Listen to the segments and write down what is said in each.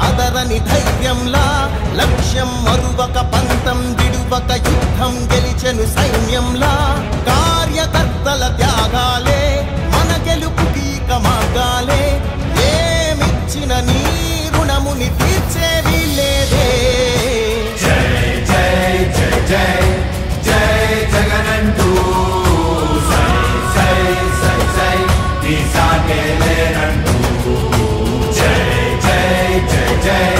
అదరని ధైర్యంలా లక్ష్యం మరువక పంతం విడువక యుద్ధం గెలిచెను సైన్యంలా కార్యకర్తల త్యాగాలే మన గెలుపుకి మార్గాలే ఏమిచ్చిన నీ రుణముని తీర్చేవి లేదే జై జై జై జై జై జగనంటూ సై సై సై సై నీ సాగే లేనంటూ జై జై జై జై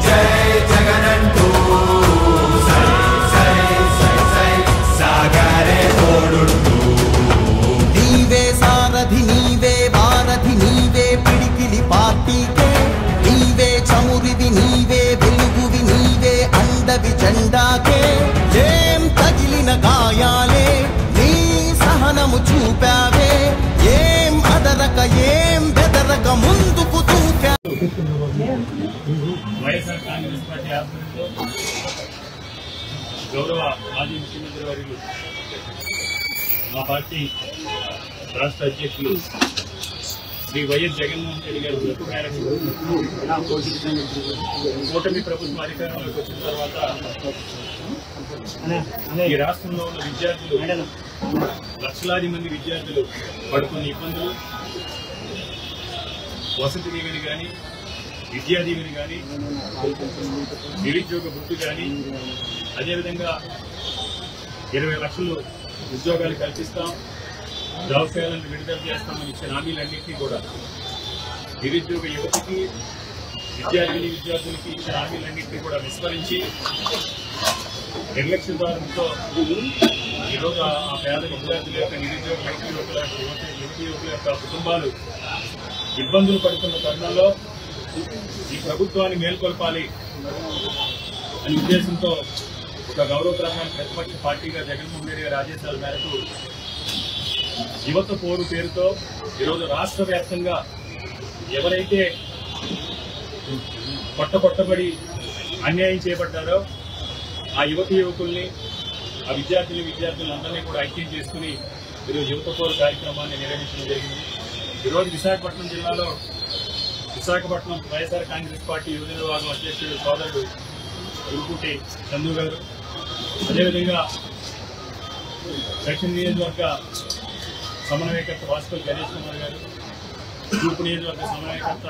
జై జగనంటూ సై సై సై సై సాగరే తోడుంటూ నీవే సారథి నీవే వారధి నీవే పిడికిలి పార్టీకే నీవే చమురివి నీవే వెలుగువి నీవే అండవి జెండాకే ఏం తగిలిన గాయాలే నీ సహనము చూపావే ఏం అదరక ఏం బెదరక ముందుకు దూకా వైఎస్ఆర్ కాంగ్రెస్ పార్టీ ఆధ్వర్యంలో గౌరవ మాజీ ముఖ్యమంత్రి వర్యులు మా పార్టీ రాష్ట్ర అధ్యక్షులు శ్రీ వైఎస్ జగన్మోహన్ రెడ్డి గారు పిలుపు మేరకు కూటమి ప్రభుత్వం అధికారంలోకి వచ్చిన తర్వాత ఈ రాష్ట్రంలో ఉన్న విద్యార్థులు లక్షలాది మంది విద్యార్థులు పడుతున్న ఇబ్బందులు వసతి దీవెని కానీ విద్యా దీవెని కానీ నిరుద్యోగ వృత్తి కానీ అదేవిధంగా 20 లక్షలు ఉద్యోగాలు కల్పిస్తాం జాబ్ ఫేర్లను విడుదల చేస్తామని ఇచ్చిన హామీలన్నింటినీ కూడా నిరుద్యోగ యువతికి విద్యార్థులకి ఇచ్చిన హామీలన్నింటినీ కూడా విస్మరించి నిర్లక్ష్య ధోరణితో ఈరోజు ఆ పేద విద్యార్థుల యొక్క నిరుద్యోగ యువతి యువకుల యొక్క కుటుంబాలు ఇబ్బందులు పడుతున్న తరుణంలో ఈ ప్రభుత్వాన్ని మేల్కొల్పాలి అనే ఉద్దేశంతో ఒక గౌరవప్రదమైన ప్రతిపక్ష పార్టీగా జగన్మోహన్ రెడ్డి గారి ఆదేశాల మేరకు యువత పోరు పేరుతో ఈరోజు రాష్ట్ర వ్యాప్తంగా ఎవరైతే పట్టబడి అన్యాయం చేయబడ్డారో ఆ యువకుల్ని ఆ విద్యార్థులందరినీ కూడా ఐక్యం చేసుకుని ఈరోజు యువత పోరు కార్యక్రమాన్ని నిర్వహించడం జరిగింది. ఈరోజు విశాఖపట్నం జిల్లాలో విశాఖపట్నం వైఎస్ఆర్ కాంగ్రెస్ పార్టీ యువజన విభాగం అధ్యక్షుడు సోదరుడు ఉరుకుటి చందు గారు, అదేవిధంగా దక్షిణ నియోజకవర్గ సమన్వయకర్త వాసుపల్లి గణేష్ కుమార్ గారు, తూర్పు నియోజకవర్గ సమన్వయకర్త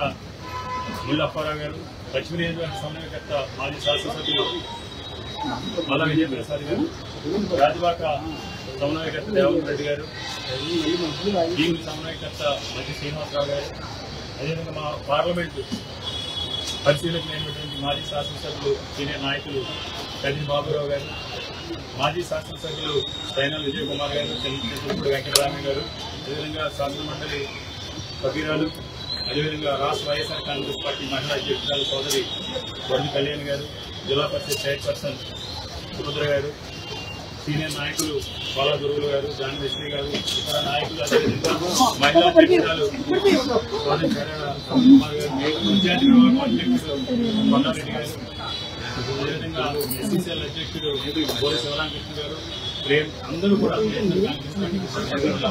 ముల్లప్పారావు గారు, పశ్చిమ నియోజకవర్గ సమన్వయకర్త మాజీ శాసనసభ్యులు మల్ల విజయప్రసాద్ గారు, రాజబాక సమన్వయకర్త దేవన్ రెడ్డి గారు, భీముల సమన్వయకర్త మధ్య శ్రీనివాసరావు గారు, అదేవిధంగా మా పార్లమెంటు పరిశీలకులైనటువంటి మాజీ శాసనసభ్యులు సీనియర్ నాయకులు కదిరి బాబురావు గారు, మాజీ శాసనసభ్యులు సైనాల్ విజయ్ కుమార్ గారు, చెల్లిపూడి వెంకటరామయ్య గారు, అదేవిధంగా శాసనమండలి సభ్యురాలు, అదేవిధంగా రాష్ట్ర వైఎస్ఆర్ కాంగ్రెస్ పార్టీ మహిళా అధ్యక్షురాలు సోదరి వరుణ్ కళ్యాణ్ గారు, జిల్లా పరిషత్ చైర్పర్సన్ సుభద్ర గారు, సీనియర్ నాయకులు బాలా గురువులు గారు, జాన్ విశ్రీ గారు, ఇతర నాయకులు, అదేవిధంగా మహిళా అధ్యక్షురాలు సోదరి కుమార్ గారు, పంచాయతీ విభాగం అధ్యక్షుడు కొండారెడ్డి గారు, అదేవిధంగా ఎస్సీసీఎల్ అధ్యక్షుడు బోరి శివరామకృష్ణ గారు, ప్రేమ్ అందరూ కూడా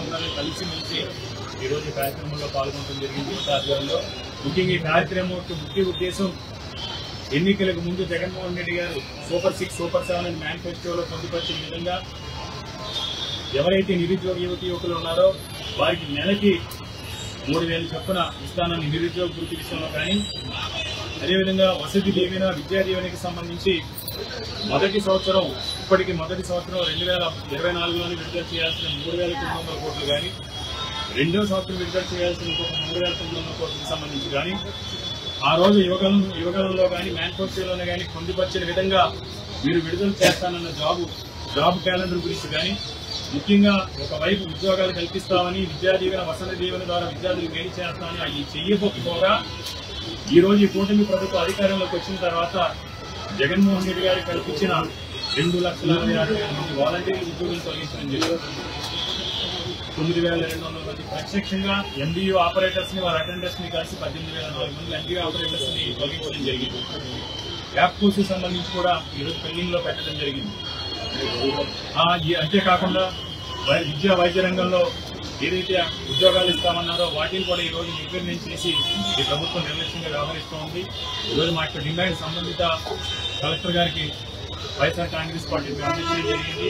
అందరూ కలిసిమెలిసి ఈరోజు కార్యక్రమంలో పాల్గొనడం జరిగింది. ఆధ్వర్యంలో ముఖ్యంగా ఈ కార్యక్రమం ముఖ్య ఉద్దేశం ఎన్నికలకు ముందు జగన్మోహన్ రెడ్డి గారు సూపర్ 6, సూపర్ 7 అని మేనిఫెస్టోలో పొందుపరిచిన విధంగా ఎవరైతే నిరుద్యోగ యువకులు ఉన్నారో వారికి నెలకి 3,000 చొప్పున ఇస్తానని నిరుద్యోగ వృత్తి విషయంలో కానీ, అదేవిధంగా వసతి దీవెన విద్యా దీవెనకి సంబంధించి మొదటి సంవత్సరం 2024లోనే విడుదల చేయాల్సిన 3,900 కోట్లు కానీ, రెండో సంవత్సరం విడుదల చేయాల్సిన ఇంకొక 3,900 కోట్లకు సంబంధించి కానీ, ఆ రోజు యువగలంలో కానీ మేనిఫెస్టోలోనే కానీ పొందుపరిచిన విధంగా మీరు విడుదల చేస్తానన్న జాబ్ క్యాలెండర్ గురించి కానీ, ముఖ్యంగా ఒకవైపు ఉద్యోగాలు కల్పిస్తామని విద్యా దీవెన వసతి దీవెన ద్వారా విద్యార్థులు మేలు చేస్తామని అవి చెయ్యకపోగా ఈ రోజు ఈ కూటమి ప్రభుత్వ అధికారంలోకి వచ్చిన తర్వాత జగన్మోహన్ రెడ్డి గారు కల్పించిన 2,66,000 మంది వాలంటీర్లు ఉద్యోగులు తొలగించడం జరిగింది. 9,200 మంది ప్రత్యక్షంగా ఎంబీయూ ఆపరేటర్స్ ని వారి అటెండర్స్ ని కలిసి 18,400 మంది ఎంబీయూ ఆపరేటర్స్ ని తొలగించడం జరిగింది. యాప్ కోర్సు సంబంధించి కూడా ఈరోజు పెండింగ్ లో పెట్టడం జరిగింది. అంతేకాకుండా వైద్య రంగంలో ఏదైతే ఉద్యోగాలు ఇస్తామన్నారో వాటిని కూడా ఈరోజు నిర్వీర్యం చేసి ఈ ప్రభుత్వం నిర్లక్ష్యంగా వ్యవహరిస్తూ ఉంది. ఈరోజు మా యొక్క డిమాండ్ సంబంధిత కలెక్టర్ గారికి వైఎస్ఆర్ కాంగ్రెస్ పార్టీ అందించడం జరిగింది.